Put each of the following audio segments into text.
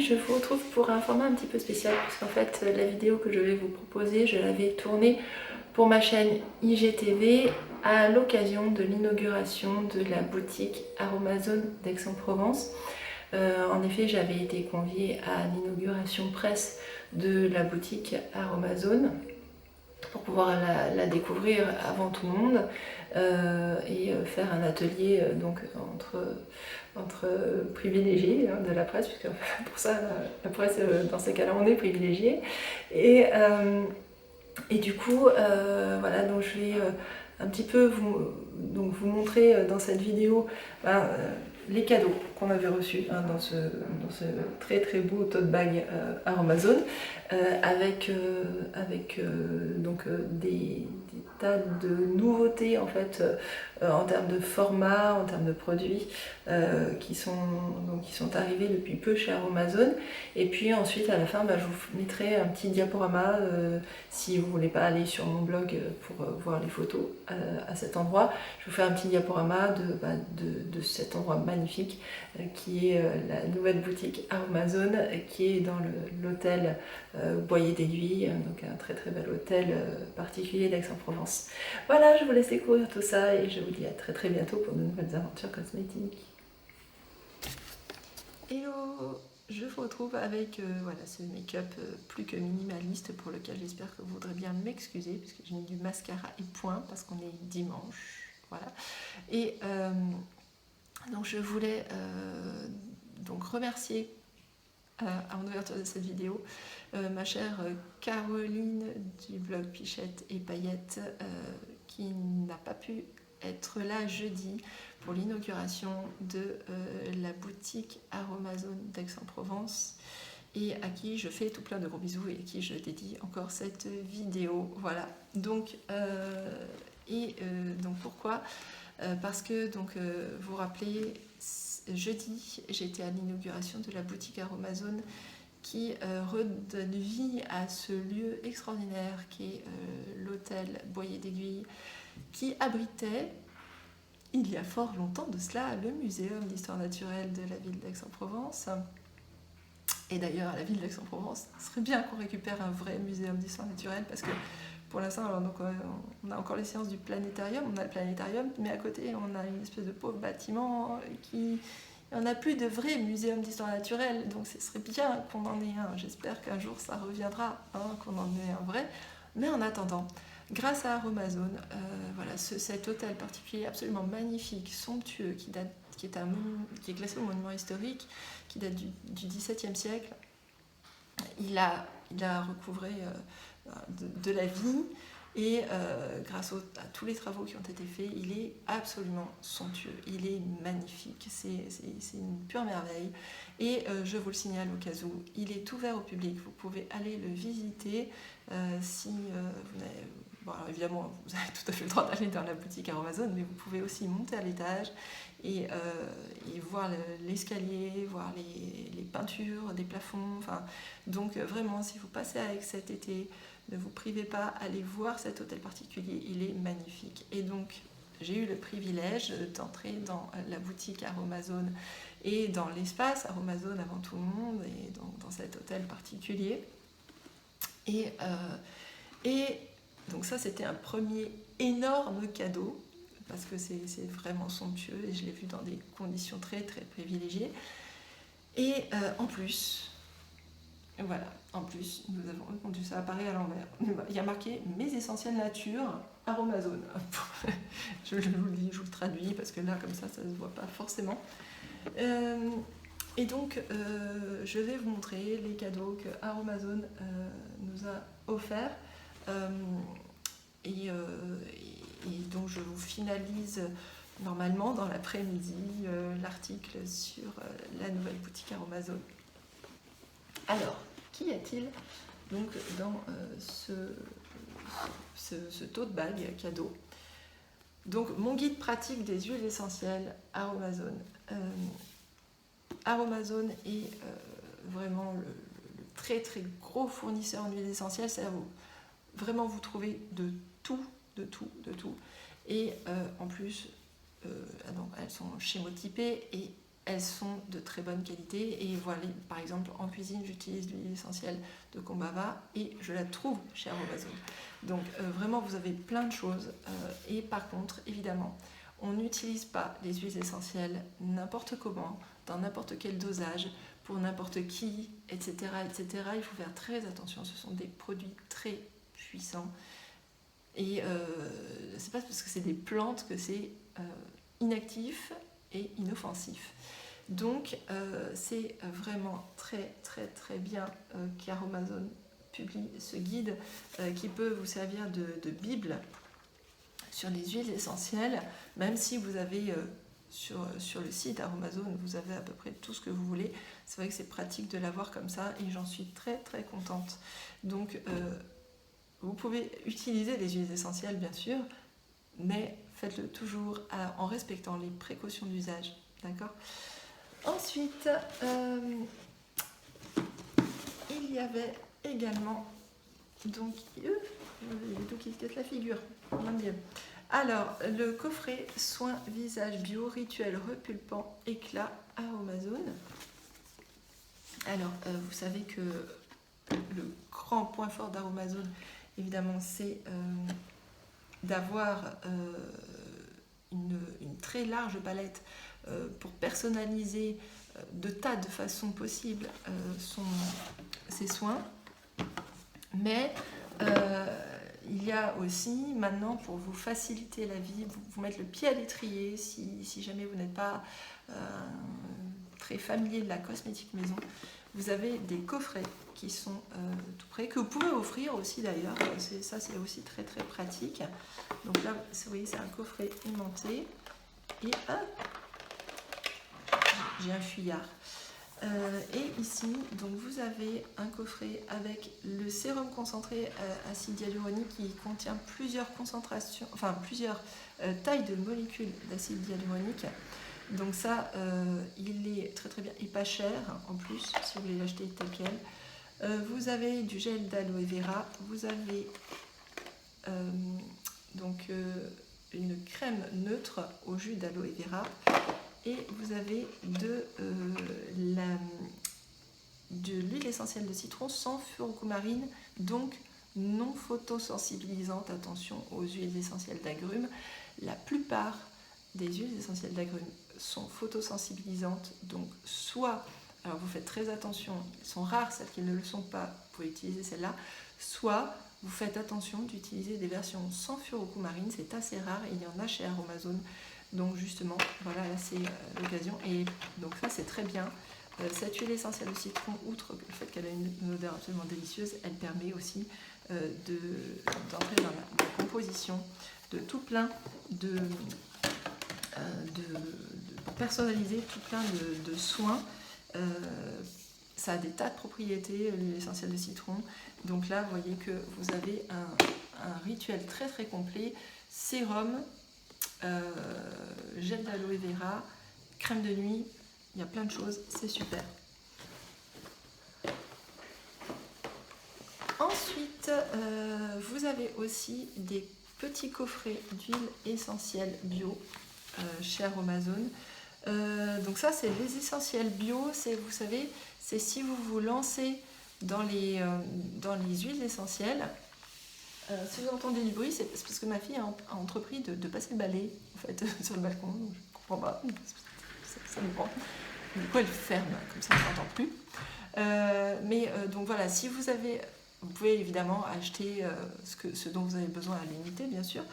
je vous retrouve pour un format un petit peu spécial parce qu'en fait la vidéo que je vais vous proposer, je l'avais tournée pour ma chaîne IGTV à l'occasion de l'inauguration de la boutique Aromazone d'Aix-en-Provence. En effet, j'avais été conviée à l'inauguration presse de la boutique Aromazone pour pouvoir la découvrir avant tout le monde et faire un atelier donc entre privilégiés de la presse, puisque pour ça la presse dans ces cas-là on est privilégié. Et du coup voilà, donc je vais un petit peu vous montrer dans cette vidéo les cadeaux qu'on avait reçus dans ce très très beau tote bag Aromazone avec donc des tas de nouveautés en fait en termes de format, en termes de produits qui sont arrivés depuis peu chez Aromazone. Et puis ensuite à la fin je vous mettrai un petit diaporama si vous voulez pas aller sur mon blog pour voir les photos à cet endroit. Je vous fais un petit diaporama de cet endroit magnifique qui est la nouvelle boutique Aromazone qui est dans l'hôtel Boyer d'Aiguille, donc un très très bel hôtel particulier d'Aix-en-Provence. Voilà, je vous laisse découvrir tout ça et je vous dis à très très bientôt pour de nouvelles aventures cosmétiques. Hello, je vous retrouve avec voilà, ce make-up plus que minimaliste pour lequel j'espère que vous voudrez bien m'excuser puisque j'ai mis du mascara et point parce qu'on est dimanche. Voilà. Et donc je voulais donc remercier en ouverture de cette vidéo ma chère Caroline du blog Pichette et Paillettes qui n'a pas pu être là jeudi pour l'inauguration de la boutique Aromazone d'Aix-en-Provence et à qui je fais tout plein de gros bisous et à qui je dédie encore cette vidéo. Voilà, donc donc pourquoi parce que donc vous vous rappelez, jeudi j'étais à l'inauguration de la boutique Aromazone qui redonne vie à ce lieu extraordinaire qui est l'hôtel Boyer d'Aiguille, qui abritait, il y a fort longtemps de cela, le muséum d'histoire naturelle de la ville d'Aix-en-Provence. Et d'ailleurs, à la ville d'Aix-en-Provence, ce serait bien qu'on récupère un vrai muséum d'histoire naturelle parce que pour l'instant, on a encore les séances du planétarium, on a le planétarium, mais à côté, on a une espèce de pauvre bâtiment qui... On n'a plus de vrai muséum d'histoire naturelle, donc ce serait bien qu'on en ait un. J'espère qu'un jour ça reviendra, qu'on en ait un vrai. Mais en attendant, grâce à Aromazone, voilà, cet hôtel particulier absolument magnifique, somptueux, qui est classé au monument historique, qui date du XVIIe siècle, il a recouvré de la vie. Et grâce à tous les travaux qui ont été faits, il est absolument somptueux, il est magnifique, c'est une pure merveille. Et je vous le signale au cas où, il est ouvert au public, vous pouvez aller le visiter si vous n'avez... Bon, alors évidemment, vous avez tout à fait le droit d'aller dans la boutique Aromazone, mais vous pouvez aussi monter à l'étage et voir l'escalier, voir les peintures des plafonds. Enfin, donc vraiment, si vous passez avec cet été, ne vous privez pas, allez voir cet hôtel particulier, il est magnifique. Et donc, j'ai eu le privilège d'entrer dans la boutique Aromazone et dans l'espace Aromazone avant tout le monde, et donc dans cet hôtel particulier. Et donc ça, c'était un premier énorme cadeau, parce que c'est vraiment somptueux, et je l'ai vu dans des conditions très très privilégiées. Et en plus... Voilà, en plus, nous avons répondu, ça apparaît à l'envers. Il y a marqué « Mes essentiels nature, Aromazone ». Je vous le dis, je vous le traduis, parce que là, comme ça ne se voit pas forcément. Et donc, je vais vous montrer les cadeaux que Aromazone nous a offerts. Et donc, je vous finalise normalement dans l'après-midi l'article sur la nouvelle boutique Aromazone. Alors, qu'y a-t-il donc dans ce tote bag cadeau? Donc, mon guide pratique des huiles essentielles Aromazone. Aromazone est vraiment le très très gros fournisseur en huiles essentielles. C'est-à-dire vraiment vous trouvez de tout. Et en plus, elles sont schémotypées et elles sont de très bonne qualité. Et voilà, par exemple, en cuisine, j'utilise l'huile essentielle de Combava et je la trouve chez Aromazone. Donc vraiment, vous avez plein de choses. Et par contre, évidemment, on n'utilise pas les huiles essentielles n'importe comment, dans n'importe quel dosage, pour n'importe qui, etc., etc. Il faut faire très attention. Ce sont des produits très puissants. Et c'est pas parce que c'est des plantes que c'est inactif et inoffensif. Donc c'est vraiment très très très bien qu'Aromazone publie ce guide qui peut vous servir de bible sur les huiles essentielles, même si vous avez sur le site Aromazone, vous avez à peu près tout ce que vous voulez. C'est vrai que c'est pratique de l'avoir comme ça et j'en suis très très contente. Donc vous pouvez utiliser les huiles essentielles bien sûr, mais faites-le toujours en respectant les précautions d'usage. D'accord ? Ensuite, il y avait également donc tout qui se casse la figure. Mon Dieu. Alors, le coffret soins visage bio rituel repulpant éclat Aromazone. Alors, vous savez que le grand point fort d'Aromazone, évidemment, c'est d'avoir une très large palette pour personnaliser de tas de façons possibles ses soins. Mais il y a aussi maintenant, pour vous faciliter la vie, vous mettre le pied à l'étrier si jamais vous n'êtes pas très familier de la cosmétique maison, vous avez des coffrets qui sont tout prêts, que vous pouvez offrir aussi d'ailleurs. Ça c'est aussi très très pratique. Donc là, vous voyez, c'est un coffret aimanté. Et j'ai un fuyard. Et ici, donc vous avez un coffret avec le sérum concentré acide hyaluronique qui contient plusieurs concentrations, enfin plusieurs tailles de molécules d'acide hyaluronique. Donc ça, il est très très bien et pas cher en plus si vous voulez l'acheter tel quel. Vous avez du gel d'aloe vera, vous avez une crème neutre au jus d'aloe vera. Et vous avez de l'huile essentielle de citron sans furocomarine, donc non photosensibilisante. Attention aux huiles essentielles d'agrumes. La plupart des huiles essentielles d'agrumes sont photosensibilisantes, donc soit, alors vous faites très attention, elles sont rares celles qui ne le sont pas, vous pouvez utiliser celle-là, soit vous faites attention d'utiliser des versions sans furocomarine, c'est assez rare et il y en a chez Aromazone. Donc justement, voilà, là c'est l'occasion. Et donc ça c'est très bien. Cette huile essentielle de citron, outre le fait qu'elle a une odeur absolument délicieuse, elle permet aussi d'entrer dans la composition de tout plein pour personnaliser tout plein de soins. Ça a des tas de propriétés, l'huile essentielle de citron. Donc là, vous voyez que vous avez un rituel très très complet. Sérum, gel d'aloe vera, crème de nuit, il y a plein de choses, c'est super. Ensuite, vous avez aussi des petits coffrets d'huile essentielle bio chez Aromazone. Donc ça, c'est les essentiels bio, vous savez, c'est si vous vous lancez dans les huiles essentielles. Si vous entendez du bruit, c'est parce que ma fille a entrepris de passer le balai en fait, sur le balcon. Donc je ne comprends pas. Ça me prend. Du coup, elle ferme, comme ça on ne s'entend plus. Donc voilà, si vous pouvez évidemment acheter ce dont vous avez besoin à l'unité, bien sûr.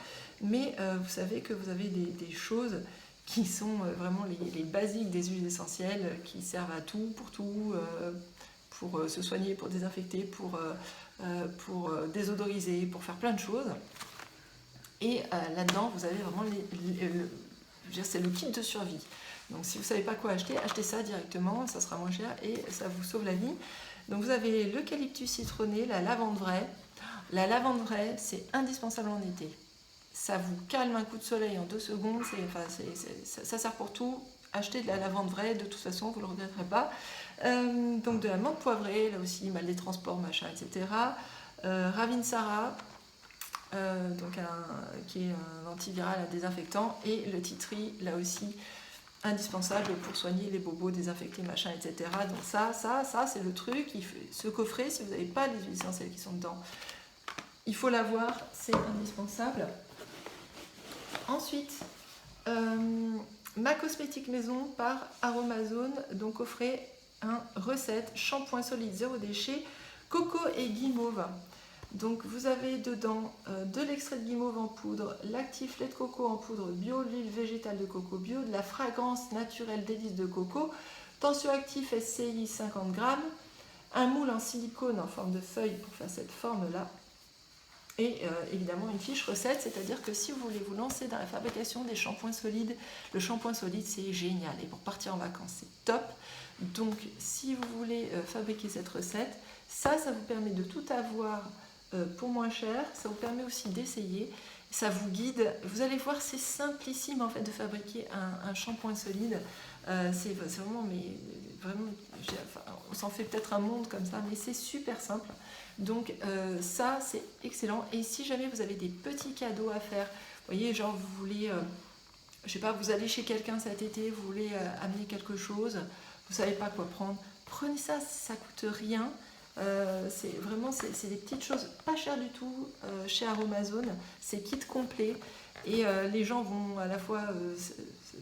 Mais vous savez que vous avez des choses qui sont vraiment les basiques des huiles essentielles qui servent à tout, pour se soigner, pour désinfecter, pour désodoriser, pour faire plein de choses. Et là-dedans, vous avez vraiment c'est le kit de survie. Donc si vous ne savez pas quoi acheter, achetez ça directement, ça sera moins cher et ça vous sauve la vie. Donc vous avez l'eucalyptus citronné, la lavande vraie. La lavande vraie, c'est indispensable en été. Ça vous calme un coup de soleil en 2 secondes, ça sert pour tout. Achetez de la lavande vraie, de toute façon, vous ne le regretterez pas. Donc de la menthe poivrée, là aussi, mal des transports, machin, etc. Ravinsara, qui est un antiviral, un désinfectant. Et le tea tree, là aussi, indispensable pour soigner les bobos, désinfecter, machin, etc. Donc ça c'est le truc. Ce coffret, si vous n'avez pas les huiles essentielles qui sont dedans, il faut l'avoir, c'est indispensable. Ensuite, ma cosmétique maison par Aromazone, donc offrait un recette shampoing solide 0 déchet, coco et guimauve. Donc vous avez dedans de l'extrait de guimauve en poudre, l'actif lait de coco en poudre bio, l'huile végétale de coco bio, de la fragrance naturelle délice de coco, tensioactif SCI 50 grammes, un moule en silicone en forme de feuille pour faire cette forme-là, et évidemment une fiche recette, c'est-à-dire que si vous voulez vous lancer dans la fabrication des shampoings solides, le shampoing solide c'est génial, et pour partir en vacances c'est top. Donc si vous voulez fabriquer cette recette, ça vous permet de tout avoir pour moins cher, ça vous permet aussi d'essayer, ça vous guide, vous allez voir c'est simplissime en fait de fabriquer un shampoing solide, c'est vraiment, mais vraiment, on s'en fait peut-être un monde comme ça, mais c'est super simple, donc ça c'est excellent. Et si jamais vous avez des petits cadeaux à faire, vous voyez, genre vous voulez, je sais pas, vous allez chez quelqu'un cet été, vous voulez amener quelque chose, vous savez pas quoi prendre, prenez ça, ça coûte rien. C'est vraiment c'est des petites choses pas chères du tout chez Aromazone, c'est kit complet et les gens vont à la fois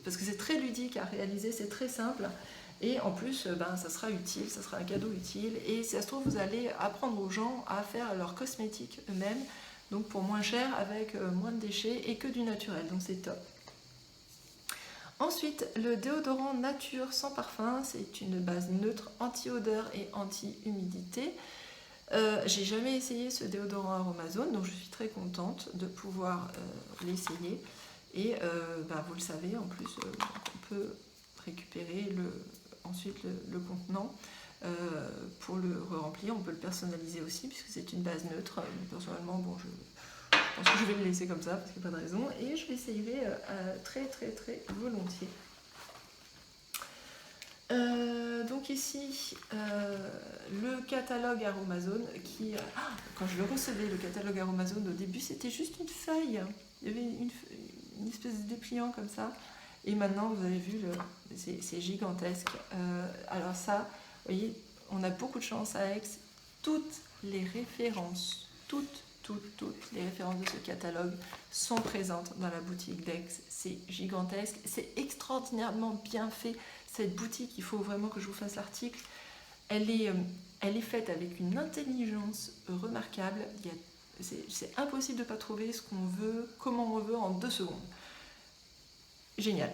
parce que c'est très ludique à réaliser, c'est très simple et en plus ça sera utile, ça sera un cadeau utile et si ça se trouve vous allez apprendre aux gens à faire leurs cosmétiques eux-mêmes, donc pour moins cher avec moins de déchets et que du naturel, donc c'est top. Ensuite, le déodorant nature sans parfum, c'est une base neutre, anti-odeur et anti-humidité. J'ai jamais essayé ce déodorant Aromazone, donc je suis très contente de pouvoir l'essayer. Et vous le savez, en plus, on peut récupérer ensuite le contenant pour le remplir. On peut le personnaliser aussi, puisque c'est une base neutre. Personnellement, bon, je pense que je vais le laisser comme ça, parce qu'il n'y a pas de raison. Et je l'essayerai très volontiers. Donc ici, le catalogue Aromazone, qui, quand je le recevais, le catalogue Aromazone, au début, c'était juste une feuille. Il y avait une espèce de dépliant comme ça. Et maintenant, vous avez vu, c'est gigantesque. Alors ça, vous voyez, on a beaucoup de chance à Aix. Toutes les références, toutes les références de ce catalogue sont présentes dans la boutique d'Aix. C'est gigantesque, c'est extraordinairement bien fait. Cette boutique, il faut vraiment que je vous fasse l'article. Elle est faite avec une intelligence remarquable. C'est impossible de ne pas trouver ce qu'on veut, comment on veut en 2 secondes. Génial.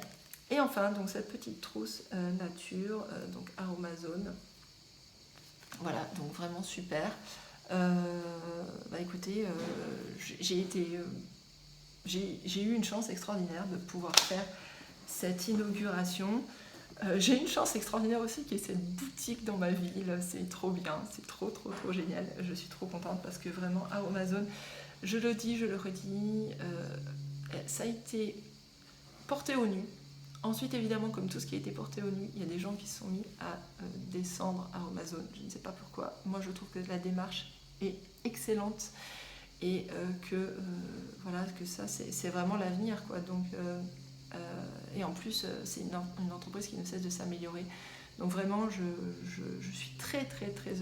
Et enfin, donc cette petite trousse nature, donc Aromazone. Voilà, donc vraiment super. Écoutez, j'ai eu une chance extraordinaire de pouvoir faire cette inauguration. J'ai une chance extraordinaire aussi qui est cette boutique dans ma ville, c'est trop bien, c'est trop génial, je suis trop contente parce que vraiment Aromazone, je le dis, je le redis, ça a été porté au nu. Ensuite évidemment comme tout ce qui a été porté au nu, il y a des gens qui se sont mis à descendre Aromazone, je ne sais pas pourquoi, moi je trouve que la démarche est excellente et que ça c'est vraiment l'avenir quoi. Donc et en plus c'est une entreprise qui ne cesse de s'améliorer, donc vraiment je suis très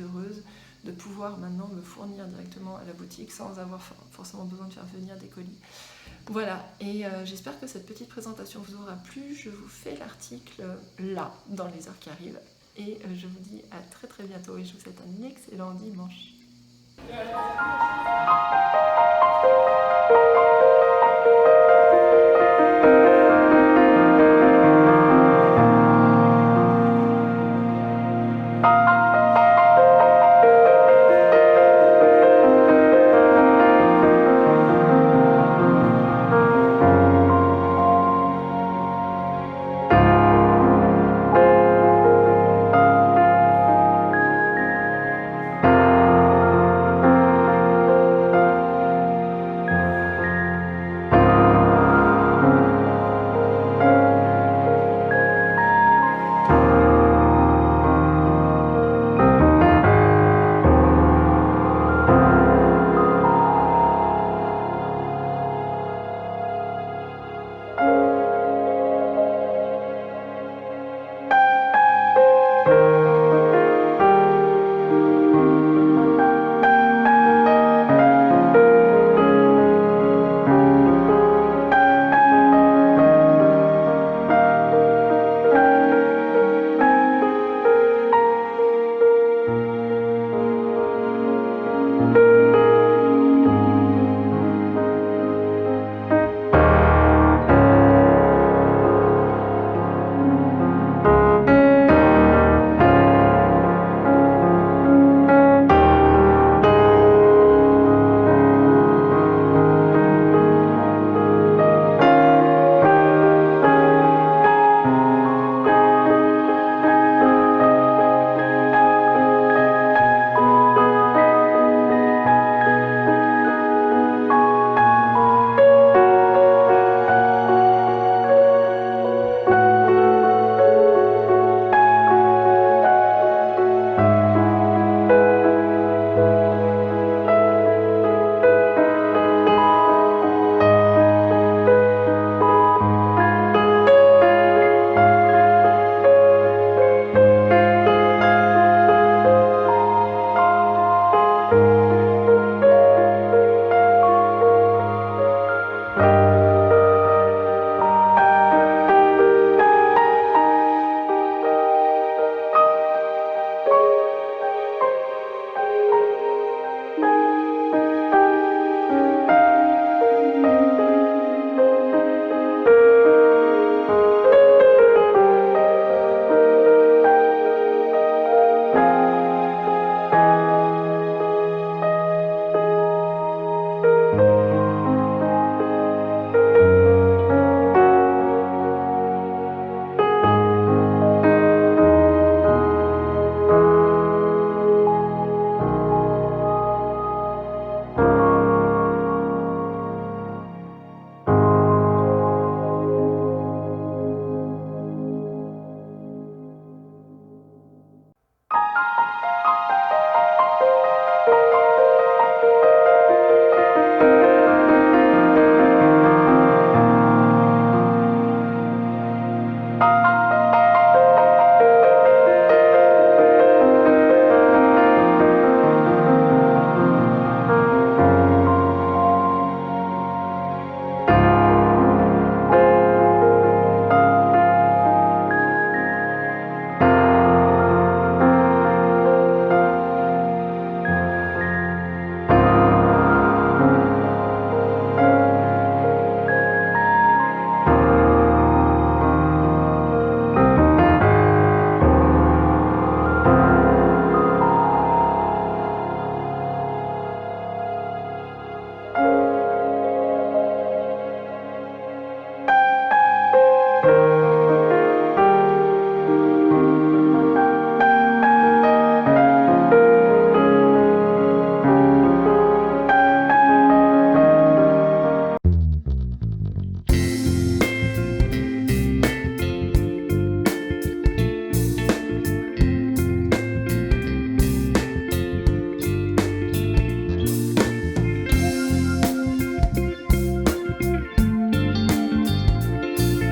heureuse de pouvoir maintenant me fournir directement à la boutique sans avoir forcément besoin de faire venir des colis. Voilà, et j'espère que cette petite présentation vous aura plu. Je vous fais l'article là dans les heures qui arrivent et je vous dis à très bientôt et je vous souhaite un excellent dimanche.